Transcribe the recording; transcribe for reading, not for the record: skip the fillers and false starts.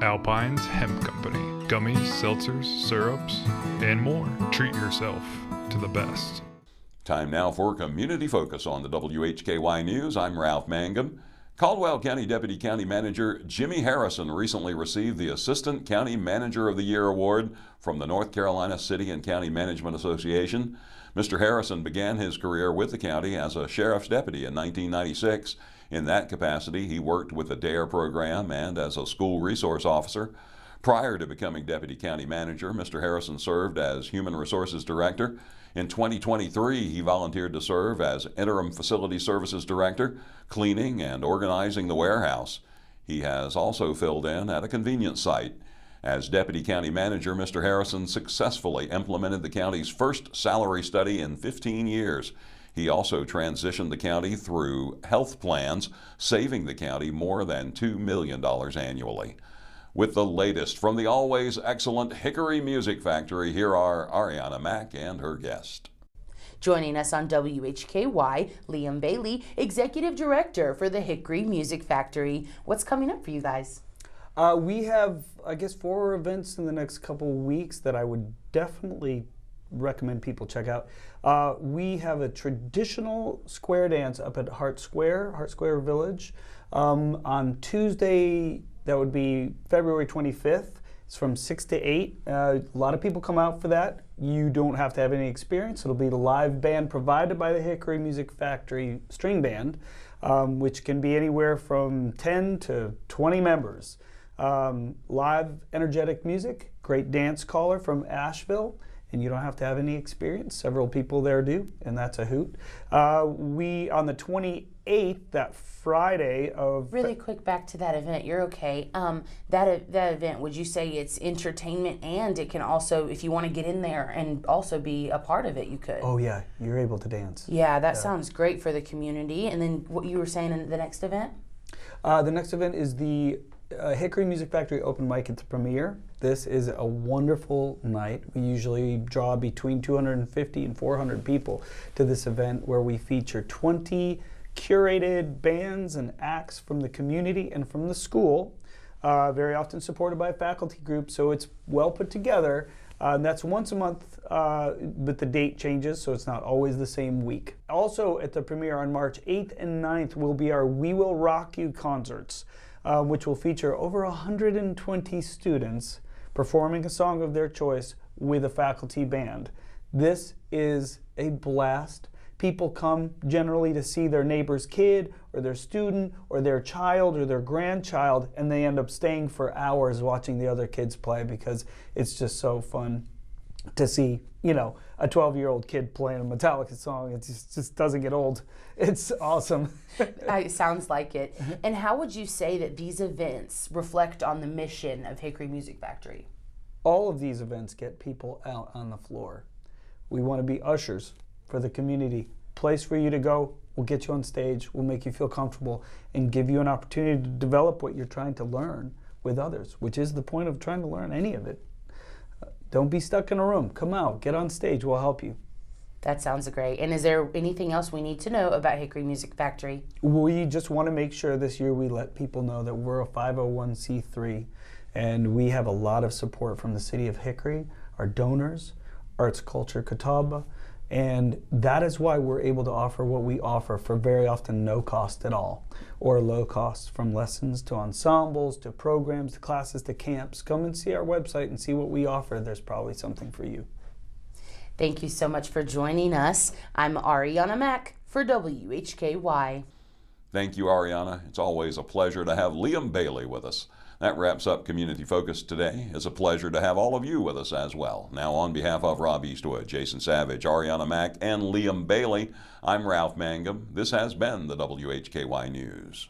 Alpine's Hemp Company. Gummies, seltzers, syrups, and more. Treat yourself to the best. Time now for Community Focus on the WHKY News. I'm Ralph Mangum. Caldwell County Deputy County Manager Jimmy Harrison recently received the Assistant County Manager of the Year Award from the North Carolina City and County Management Association. Mr. Harrison began his career with the county as a sheriff's deputy in 1996. In that capacity, he worked with the DARE program and as a school resource officer. Prior to becoming Deputy County Manager, Mr. Harrison served as Human Resources Director. In 2023, he volunteered to serve as Interim Facility Services Director, cleaning and organizing the warehouse. He has also filled in at a convenience site. As Deputy County Manager, Mr. Harrison successfully implemented the county's first salary study in 15 years. He also transitioned the county through health plans, saving the county more than $2 million annually. With the latest from the always excellent Hickory Music Factory, here are Arianna, Mack, and her guest. Joining us on WHKY, Liam Bailey, Executive Director for the Hickory Music Factory. What's coming up for you guys? We have, I guess, 4 events in the next couple weeks that I would definitely recommend people check out. We have a traditional square dance up at Hart Square Village. On Tuesday, that would be February 25th. It's from 6 to 8. A lot of people come out for that. You don't have to have any experience. It'll be the live band provided by the Hickory Music Factory string band, which can be anywhere from 10 to 20 members. Live energetic music, great dance caller from Asheville, and you don't have to have any experience. Several people there do, and that's a hoot. We, on the 28th, that Friday of... Really quick, back to that event, you're okay. That event, would you say it's entertainment and it can also, if you want to get in there and also be a part of it, you could? Oh yeah, you're able to dance. Yeah, that sounds great for the community. And then what you were saying in the next event? The next event is the Hickory Music Factory Open Mic at the Premiere. This is a wonderful night. We usually draw between 250 and 400 people to this event where we feature 20 curated bands and acts from the community and from the school, very often supported by a faculty group, so it's well put together. That's once a month, but the date changes, so it's not always the same week. Also at the Premiere on March 8th and 9th will be our We Will Rock You concerts, which will feature over 120 students performing a song of their choice with a faculty band. This is a blast. People come generally to see their neighbor's kid or their student or their child or their grandchild, and they end up staying for hours watching the other kids play because it's just so fun to see, you know, a 12-year-old kid playing a Metallica song. It just doesn't get old. It's awesome. It sounds like it. And how would you say that these events reflect on the mission of Hickory Music Factory? All of these events get people out on the floor. We want to be ushers for the community. Place for you to go. We'll get you on stage. We'll make you feel comfortable and give you an opportunity to develop what you're trying to learn with others, which is the point of trying to learn any of it. Don't be stuck in a room. Come out. Get on stage. We'll help you. That sounds great. And is there anything else we need to know about Hickory Music Factory? We just want to make sure this year we let people know that we're a 501c3 and we have a lot of support from the city of Hickory, our donors, Arts Culture Catawba, and that is why we're able to offer what we offer for very often no cost at all, or low cost, from lessons to ensembles to programs to classes to camps. Come and see our website and see what we offer. There's probably something for you. Thank you so much for joining us. I'm Arianna Mack for WHKY. Thank you, Arianna. It's always a pleasure to have Liam Bailey with us. That wraps up Community Focus today. It's a pleasure to have all of you with us as well. Now, on behalf of Rob Eastwood, Jason Savage, Arianna Mack, and Liam Bailey, I'm Ralph Mangum. This has been the WHKY News.